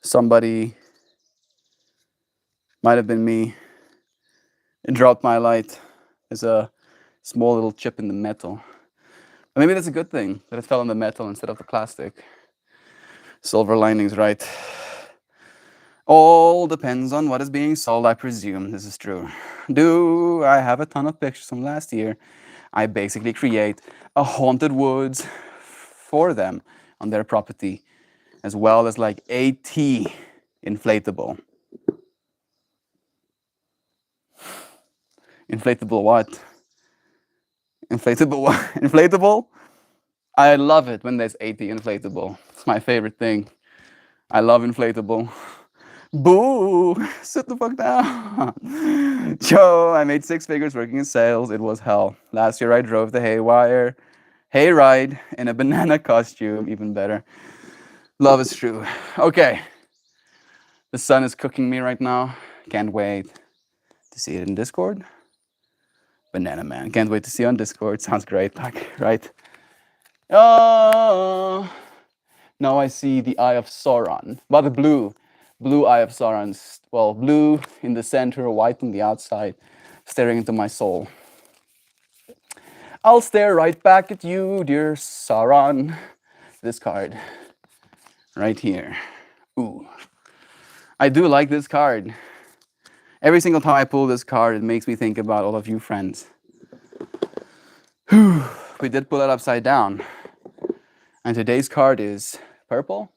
Somebody, might have been me, it dropped my light. There's a small little chip in the metal. But maybe that's a good thing that it fell on the metal instead of the plastic. Silver linings, right? All depends on what is being sold, I presume. This is true. Do I have a ton of pictures from last year? I basically create a haunted woods for them on their property, as well as like AT inflatable. Inflatable what? Inflatable what? Inflatable? I love it when there's AT inflatable. It's my favorite thing. I love inflatable. Boo! Sit the fuck down. Joe, I made 6 figures working in sales. It was hell. Last year I drove the hayride in a banana costume. Even better. Love is true. Okay. The sun is cooking me right now. Can't wait to see it in Discord. Banana Man. Can't wait to see it on Discord. Sounds great. Right? Oh, now I see the Eye of Sauron. But the blue Eye of Sauron. Well, blue in the center, white on the outside, staring into my soul. I'll stare right back at you, dear Sauron. This card, right here. Ooh. I do like this card. Every single time I pull this card, it makes me think about all of you friends. We did pull it upside down. And today's card is purple.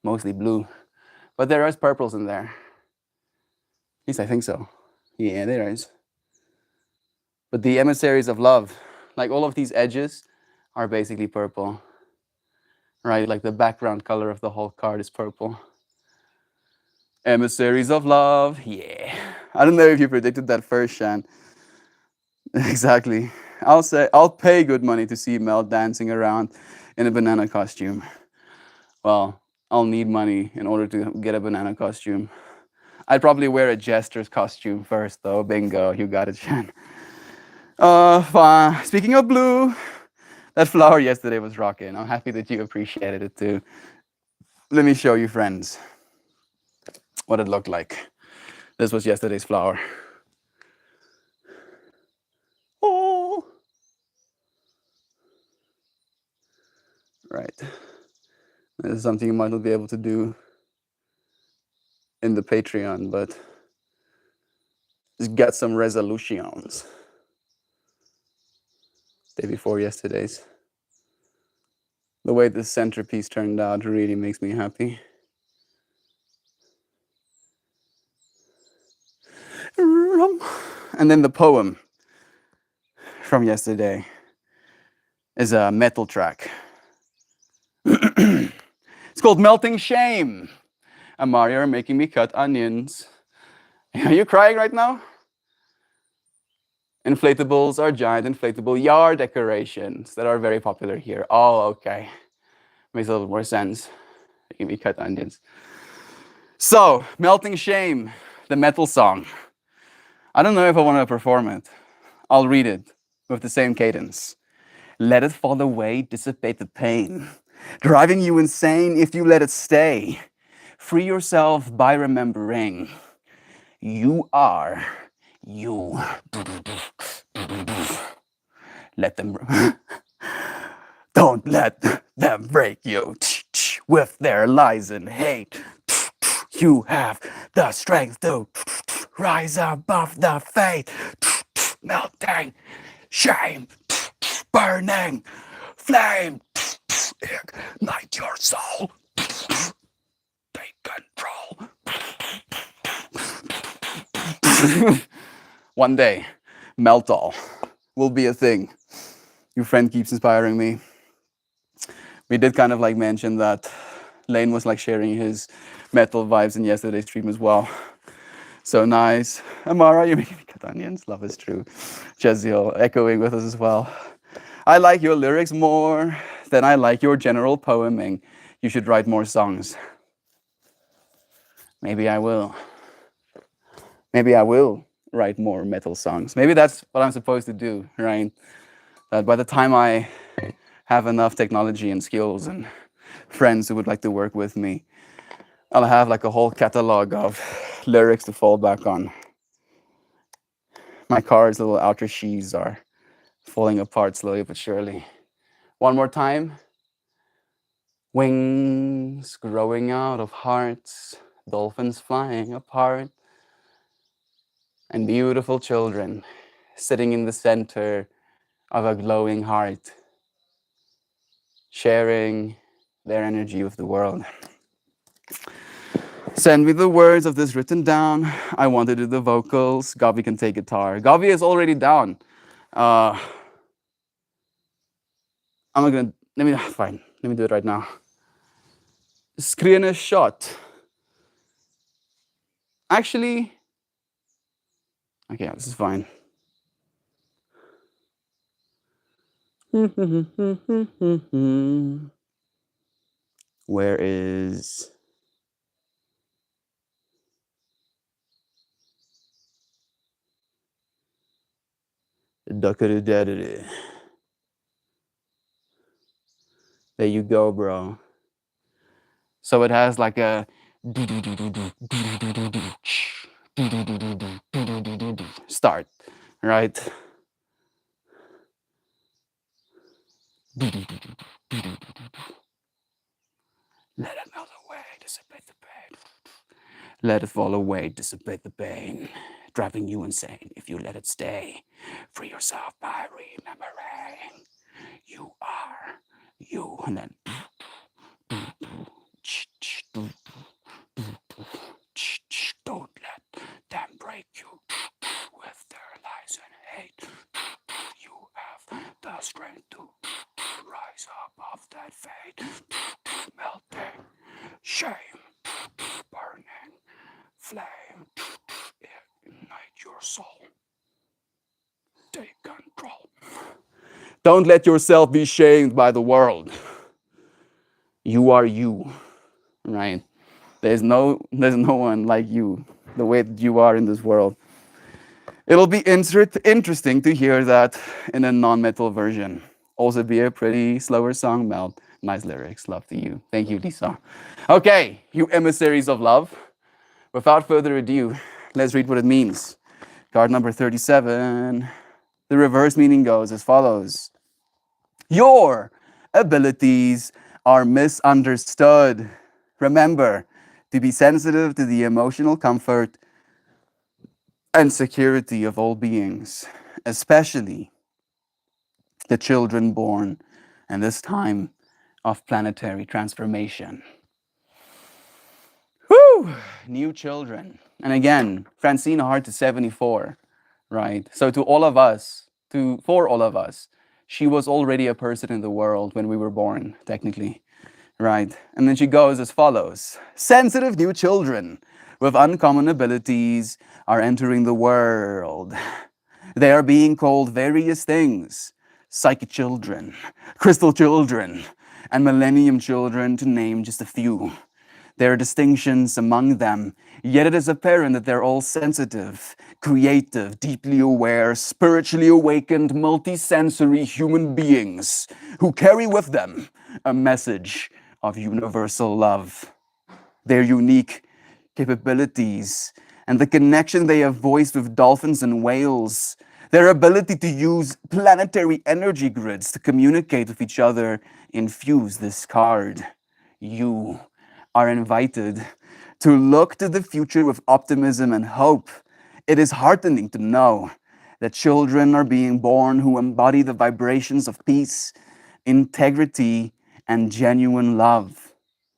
Mostly blue. But there is purples in there. At least I think so. Yeah, there is. But the emissaries of love, like all of these edges, are basically purple. Right? Like the background color of the whole card is purple. Emissaries of love. Yeah. I don't know if you predicted that first, Shan. Exactly. I'll pay good money to see Mel dancing around in a banana costume. Well, I'll need money in order to get a banana costume. I'd probably wear a jester's costume first, though. Bingo, you got it, Shan. Fine. Speaking of blue, that flower yesterday was rocking. I'm happy that you appreciated it too. Let me show you, friends, what it looked like. This was yesterday's flower. Oh. Right. This is something you might not be able to do in the Patreon, but just got some resolutions. Day before yesterday's. The way this centerpiece turned out really makes me happy. And then the poem from yesterday is a metal track. It's called Melting Shame. Amari, you're making me cut onions. Are you crying right now? Inflatables are giant inflatable yard decorations that are very popular here. Oh, okay. Makes a little more sense. Making me cut onions. So, Melting Shame, the metal song. I don't know if I want to perform it. I'll read it with the same cadence. Let it fall away, dissipate the pain. Driving you insane if you let it stay. Free yourself by remembering you are you. Let them. Don't let them break you with their lies and hate. You have the strength to rise above the fate. Melting shame, burning flame. Ignite your soul. Take control. One day, Meltall will be a thing. Your friend keeps inspiring me. We did kind of like mention that Lane was like sharing his metal vibes in yesterday's stream as well. So nice. Amara, you're making me cut onions. Love is true. Jeziel echoing with us as well. I like your lyrics more than I like your general poeming. You should write more songs. Maybe I will. Maybe I will write more metal songs. Maybe that's what I'm supposed to do, right? That by the time I have enough technology and skills and friends who would like to work with me, I'll have like a whole catalog of lyrics to fall back on. My card's little outer sheaths are falling apart slowly but surely. One more time. Wings growing out of hearts, dolphins flying apart, and beautiful children sitting in the center of a glowing heart, sharing their energy with the world. Send me the words of this written down. I want to do the vocals. Gavi can take guitar. Gavi is already down. Uh, I'm not gonna. Let me. Fine. Let me do it right now. Screen a shot. Actually, okay, this is fine. Where is Duckity? There you go, bro. So it has like a start, right? Let it melt away, dissipate the pain. Let it fall away, dissipate the pain. Driving you insane if you let it stay. Free yourself by remembering you are you. And then don't let them break you with their lies and hate. You have the strength to rise above that fate. Melting shame, burning flame, ignite your soul. Take control. Don't let yourself be shamed by the world. You are you, right? There's no one like you, the way that you are in this world. It'll be interesting to hear that in a non-metal version. Also be a pretty slower song, Melt. Nice lyrics, love to you. Thank you, Lisa. Okay, you emissaries of love. Without further ado, let's read what it means. Card number 37. The reverse meaning goes as follows. Your abilities are misunderstood. Remember to be sensitive to the emotional comfort and security of all beings, especially the children born in this time of planetary transformation. Whew! New children. And again, Francine Hart to 74, right? So to all of us, for all of us, she was already a person in the world when we were born, technically, right? And then she goes as follows. Sensitive new children with uncommon abilities are entering the world. They are being called various things. Psychic children, crystal children, and millennium children, to name just a few. There are distinctions among them, yet it is apparent that they're all sensitive, creative, deeply aware, spiritually awakened, multisensory human beings who carry with them a message of universal love. Their unique capabilities and the connection they have voiced with dolphins and whales, their ability to use planetary energy grids to communicate with each other, infuse this card. You are invited to look to the future with optimism and hope. It is heartening to know that children are being born who embody the vibrations of peace, integrity, and genuine love.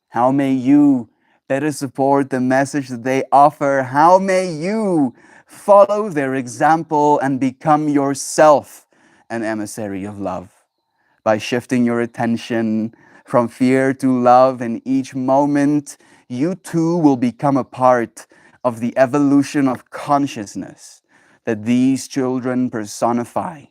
How may you better support the message that they offer? How may you follow their example and become yourself an emissary of love? By shifting your attention from fear to love in each moment, you too will become a part of the evolution of consciousness that these children personify.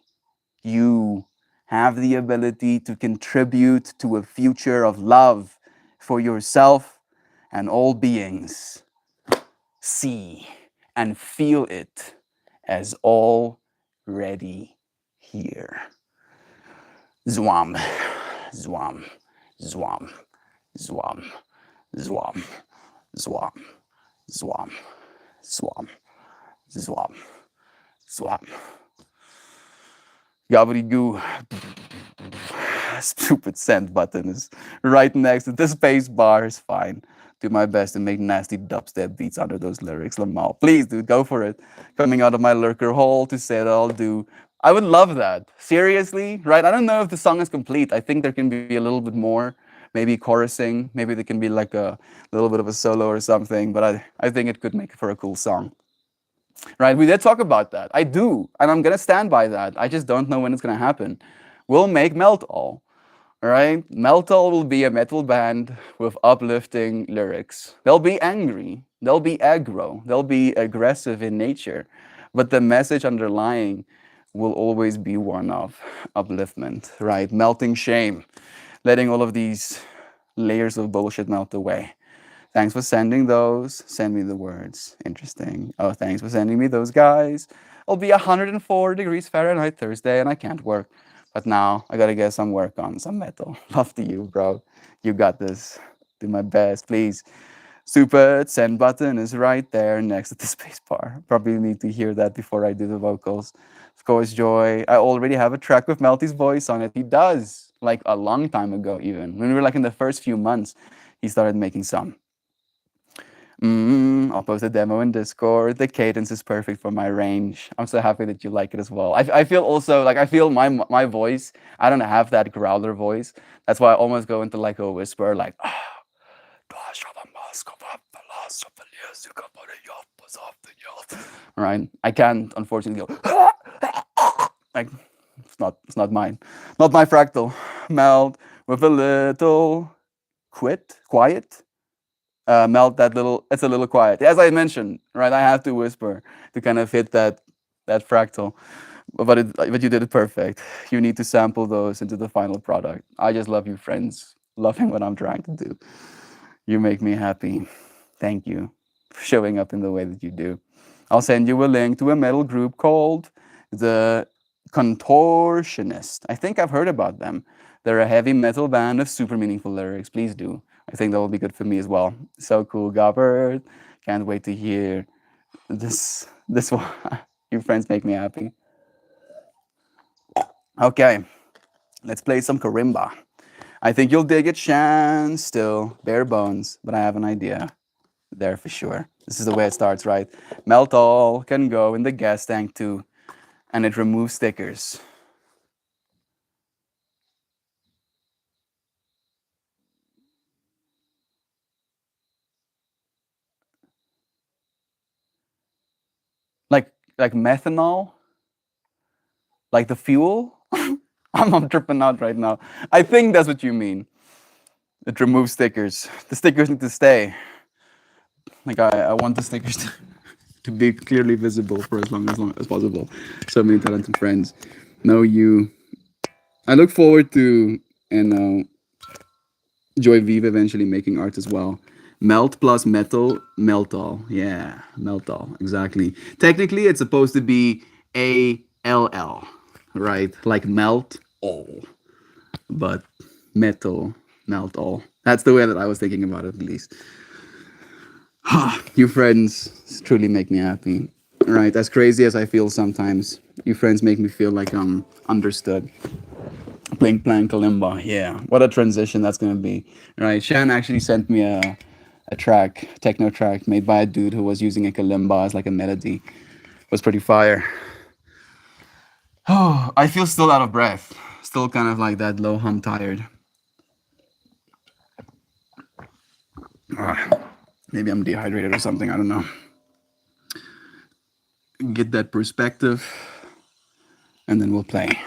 You have the ability to contribute to a future of love for yourself and all beings. See and feel it as already here. Zwam, zwam, zwam, zwam, zwam, zwam, zwam, zwam, zwam, zwam. Gobbledygoo. Stupid send button is right next to the space bar is fine. Do my best to make nasty dubstep beats under those lyrics, Lamal. Please, dude, go for it. Coming out of my lurker hole to say that I'll do. I would love that. Seriously, right? I don't know if the song is complete. I think there can be a little bit more. Maybe chorusing. Maybe there can be like a little bit of a solo or something. But I think it could make for a cool song. Right? We did talk about that. I do. And I'm going to stand by that. I just don't know when it's going to happen. We'll make Melt All. Right? Meltal will be a metal band with uplifting lyrics. They'll be angry, they'll be aggro, they'll be aggressive in nature, but the message underlying will always be one of upliftment, right? Melting shame, letting all of these layers of bullshit melt away. Thanks for sending those. Send me the words. Interesting. Oh, thanks for sending me those, guys. It'll be 104 degrees Fahrenheit Thursday, and I can't work. But now I gotta get some work on, some metal. Love to you, bro. You got this. Do my best, please. Super send button is right there next to the space bar. Probably need to hear that before I do the vocals. Of course, Joy. I already have a track with Melty's voice on it. He does, like a long time ago, even when we were like in the first few months, he started making some. I'll post a demo in Discord. The cadence is perfect for my range. I'm so happy that you like it as well. I feel also like I feel my voice. I don't have that growler voice. That's why I almost go into like a whisper, like. Right? I can't unfortunately go. Like it's not mine, not my fractal. Melt with a little quiet. Melt that little. It's a little quiet, as I mentioned. Right, I have to whisper to kind of hit that fractal, but you did it perfect. You need to sample those into the final product. I just love you, friends. Loving what I'm trying to do. You make me happy. Thank you for showing up in the way that you do. I'll send you a link to a metal group called the Contortionist. I think I've heard about them. They're a heavy metal band of super meaningful lyrics. Please do. I think that will be good for me as well. So cool, Gabbard. Can't wait to hear this one. You friends make me happy. Okay, let's play some karimba. I think you'll dig it, Shan. Still bare bones, but I have an idea there for sure. This is the way it starts, right? Melt all can go in the gas tank too, and it removes stickers. Like methanol, like the fuel. I'm tripping out right now. I think that's what you mean. It removes stickers. The stickers need to stay. Like I want the stickers to be clearly visible for as long as possible. So many talented friends. No, you. I look forward to Joy Viva eventually making art as well. Melt plus metal, meltall. Yeah, meltall. Exactly. Technically, it's supposed to be ALL, right? Like melt all, but metal, melt all. That's the way that I was thinking about it, at least. You friends truly make me happy. Right, as crazy as I feel sometimes, you friends make me feel like I'm understood. Blink Blank Kalimba. Yeah, what a transition that's gonna be. Right, Shan actually sent me a track, techno track made by a dude who was using a kalimba as like a melody. It was pretty fire. Oh, I feel still out of breath. Still kind of like that low hum tired. Maybe I'm dehydrated or something. I don't know. Get that perspective, and then we'll play.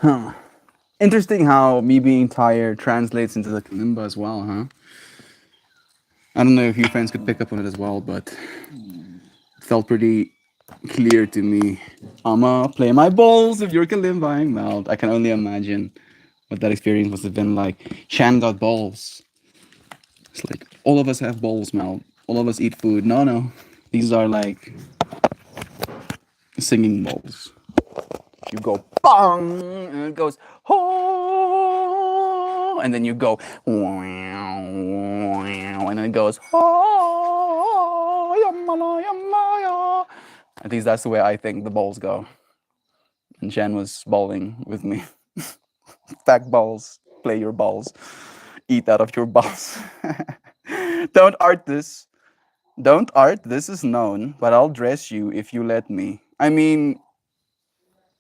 Huh. Interesting how me being tired translates into the kalimba as well, huh? I don't know if you friends could pick up on it as well, but it felt pretty clear to me. I'ma play my balls if you're kalimbaing. Melt. I can only imagine what that experience must have been like. Shan got balls. It's like all of us have balls, Mel. All of us eat food. No, no. These are like singing balls. You go bong, and it goes oh, and then you go wow, and then it goes oh, yamala, yamaya. At least that's the way I think the balls go. And Jen was bowling with me. Back balls, play your balls, eat out of your balls. Don't art this. Don't art, this is known, but I'll dress you if you let me. I mean,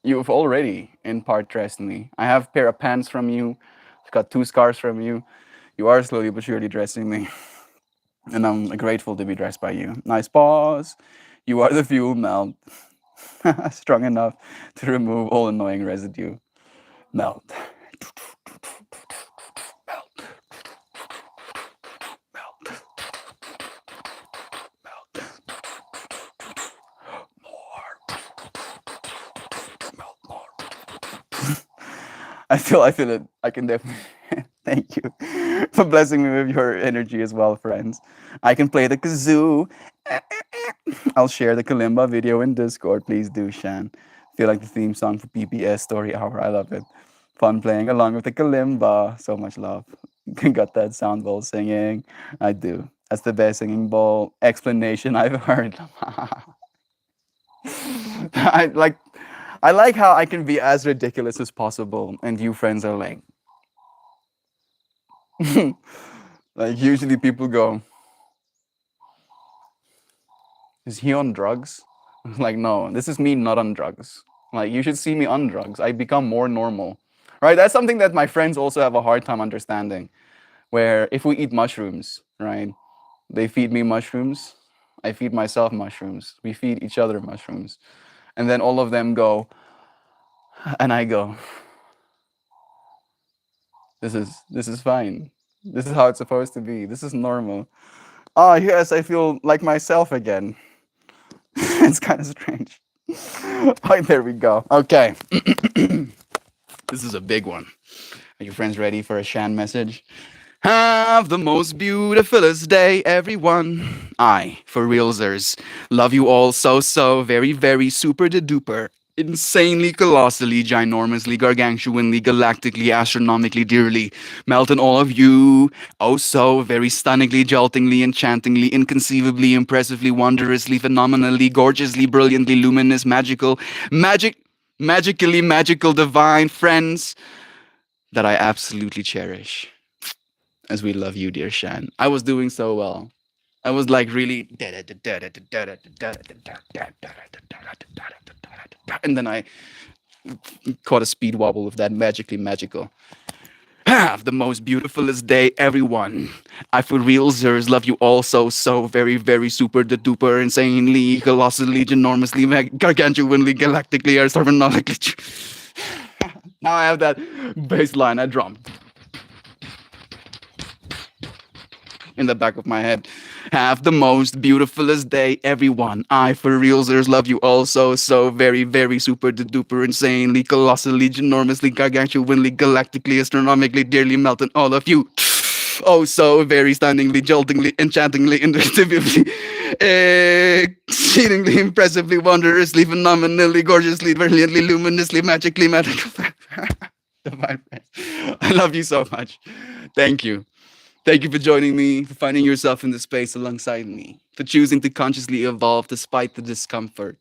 you've already in part dressed me. I have a pair of pants from you. I've got two scarves from you. You are slowly but surely dressing me. And I'm grateful to be dressed by you. Nice pause. You are the fuel melt. Strong enough to remove all annoying residue. Melt. I feel it. I can definitely thank you for blessing me with your energy as well, friends. I can play the kazoo. I'll share the kalimba video in Discord. Please do, Shan. Feel like the theme song for PBS Story Hour. I love it. Fun playing along with the kalimba. So much love. Got that sound bowl singing. I do. That's the best singing bowl explanation I've heard. I like I like how I can be as ridiculous as possible, and you friends are like, like usually people go, "Is he on drugs?" Like, no, this is me not on drugs. Like, you should see me on drugs. I become more normal, right? That's something that my friends also have a hard time understanding. Where if we eat mushrooms, right? They feed me mushrooms. I feed myself mushrooms. We feed each other mushrooms, and then all of them go, and I go, this is fine. This is how it's supposed to be. This is normal. Oh yes, I feel like myself again. It's kind of strange. Right, there we go. Okay. This is a big one. Are you friends ready for a Shan message? Have the most beautifulest day, everyone. I, for realsers, love you all so, very, very super de duper. Insanely, colossally, ginormously, gargantuanly, galactically, astronomically, dearly. Melt in all of you. Oh, so very stunningly, joltingly, enchantingly, inconceivably, impressively, wondrously, phenomenally, gorgeously, brilliantly, luminous, magical, magically magical, divine friends that I absolutely cherish as we love you, dear Shan. I was doing so well. I was like really, and then I caught a speed wobble with that magically magical. Have the most beautifulest day, everyone. I for real, Zers, love you all so very, very super the duper, insanely, colossally, enormously, gargantuanly, galactically, astronomically. Now I have that bass line, I drum in the back of my head. Have the most beautifulest day, everyone. I for realsers love you all so very, very super duper insanely, colossally, enormously, gargantuanly, galactically, astronomically, dearly melting all of you. Oh, so very stunningly, joltingly, enchantingly, indescribably, exceedingly, impressively, wondrously, phenomenally, gorgeously, brilliantly, luminously, magically, magically. Divine friends. I love you so much. Thank you. Thank you for joining me, for finding yourself in the space alongside me, for choosing to consciously evolve despite the discomfort.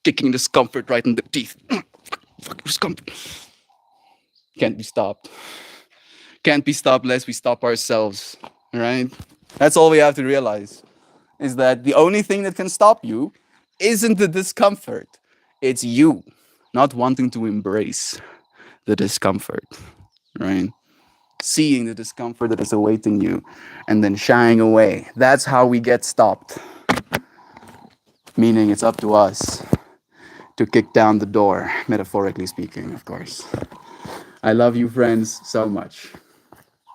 Kicking discomfort right in the teeth. Fuck discomfort. Can't be stopped. Can't be stopped unless we stop ourselves. Right? That's all we have to realize. Is that the only thing that can stop you isn't the discomfort. It's you not wanting to embrace the discomfort. Right? Seeing the discomfort that is awaiting you and then shying away. That's how we get stopped. Meaning it's up to us to kick down the door, metaphorically speaking, of course. I love you, friends, so much.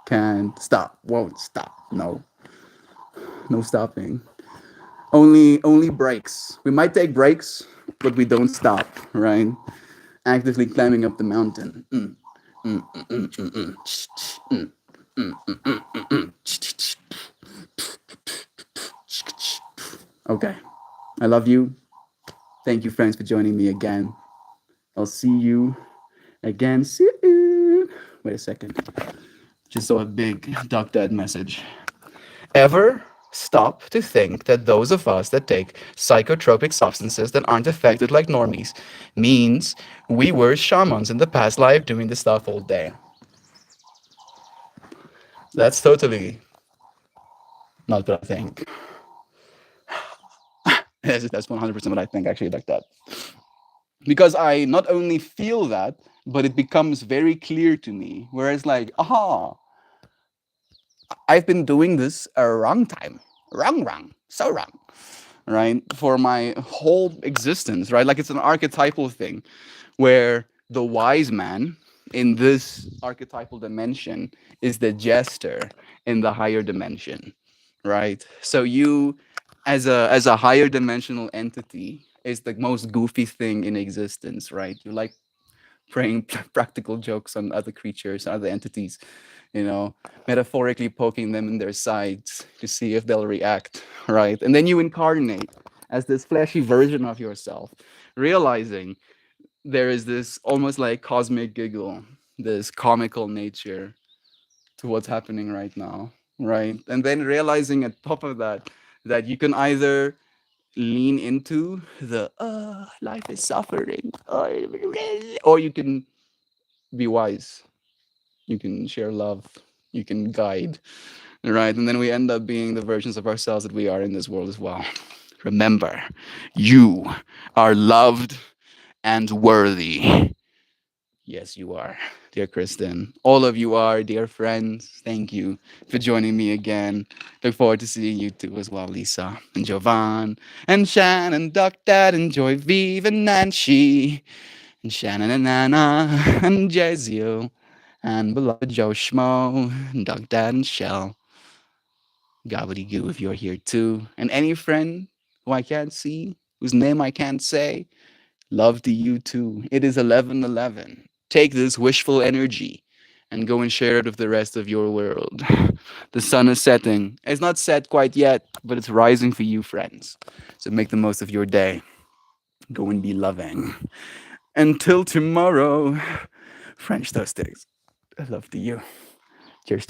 Can't stop, won't stop. No, no stopping. Only breaks. We might take breaks, but we don't stop, right? Actively climbing up the mountain. Okay. I love you. Thank you, friends, for joining me again. I'll see you again soon. Wait a second. Just saw a big Duck Dad message. Ever stop to think that those of us that take psychotropic substances that aren't affected like normies means we were shamans in the past life doing this stuff all day? That's totally not what I think. That's 100% what I think, actually, like that. Because I not only feel that, but it becomes very clear to me. Whereas, like, aha, I've been doing this a wrong time. Wrong, so wrong, right? For my whole existence, right? Like it's an archetypal thing where the wise man in this archetypal dimension is the jester in the higher dimension, right? So you as a higher dimensional entity is the most goofy thing in existence, right? You like playing practical jokes on other creatures, other entities, you know, metaphorically poking them in their sides to see if they'll react, right? And then you incarnate as this fleshy version of yourself, realizing there is this almost like cosmic giggle, this comical nature to what's happening right now, right? And then realizing at top of that, that you can either lean into the life is suffering, or you can be wise, you can share love, you can guide, right? And then we end up being the versions of ourselves that we are in this world as well. Remember, you are loved and worthy. Yes, you are, dear Kristen. All of you are, dear friends. Thank you for joining me again. Look forward to seeing you too as well, Lisa and Jovan and Shannon, Duck Dad, and Joy Vive and Nancy and Shannon and Anna and Jezio and beloved Joe Schmo and Duck Dad and Shell. Gobbledygoo if you're here too. And any friend who I can't see, whose name I can't say, love to you too. It is 11:11. Take this wishful energy and go and share it with the rest of your world. The sun is setting. It's not set quite yet, but it's rising for you, friends. So make the most of your day. Go and be loving. Until tomorrow, French toasties. I love to you.